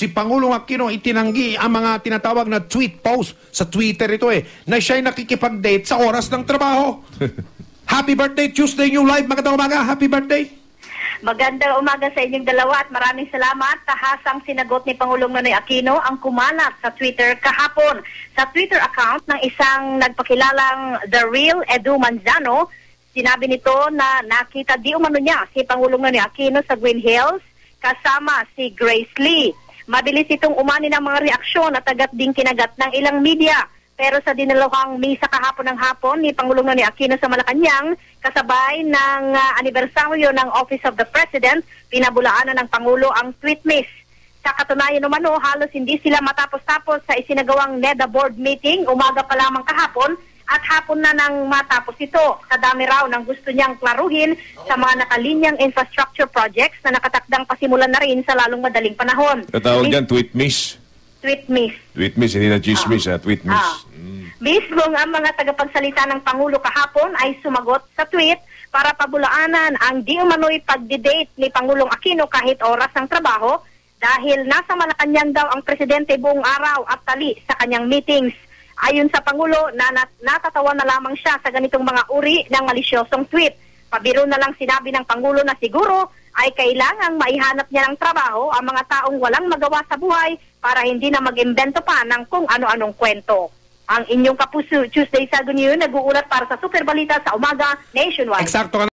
si Pangulong Aquino itinanggi ang mga tinatawag na tweet post sa Twitter ito na siya'y nakikipag-date sa oras ng trabaho. Happy birthday, Tuesday New Live. Magandang umaga. Happy birthday. Magandang umaga sa inyong dalawa at maraming salamat. Tahasang sinagot ni Pangulong Nonoy Aquino ang kumalat sa Twitter kahapon. Sa Twitter account ng isang nagpakilalang The Real Edu Manzano, sinabi nito na nakita di umano niya si Pangulong Nonoy Aquino sa Green Hills kasama si Grace Lee. Mabilis itong umani ng mga reaksyon at agad ding kinagat ng ilang media. Pero sa dinalawang misa kahapon ng hapon ni Pangulong Nonoy Aquino sa Malacanang, kasabay ng anibersaryo ng Office of the President, pinabulaanan ng Pangulo ang tweet miss. Sa katunayan naman, halos hindi sila matapos-tapos sa isinagawang NEDA board meeting, umaga pa lamang kahapon, at hapon na nang matapos ito. Sa dami raw ng gusto niyang klaruhin sa mga nakalinyang infrastructure projects na nakatakdang pasimulan na rin sa lalong madaling panahon. Tatawag dyan, tweet miss. Tweet miss. Tweet miss, hindi na chismis, tweet miss. Mismo ang mga tagapagsalita ng Pangulo kahapon ay sumagot sa tweet para pabulaanan ang di umano'y pagdidate ni Pangulong Aquino kahit oras ng trabaho dahil nasa Malacanang daw ang presidente buong araw at tali sa kanyang meetings. Ayon sa Pangulo, natatawa na lamang siya sa ganitong mga uri ng malisyosong tweet. Pabiro na lang sinabi ng Pangulo na siguro ay kailangang maihanap niya ng trabaho ang mga taong walang magawa sa buhay para hindi na mag-imbento pa ng kung ano-anong kwento. Ang inyong kapuso, Tuesday Sagunyo, nag-uulat para sa Super Balita sa Umaga Nationwide. Eksakto ka.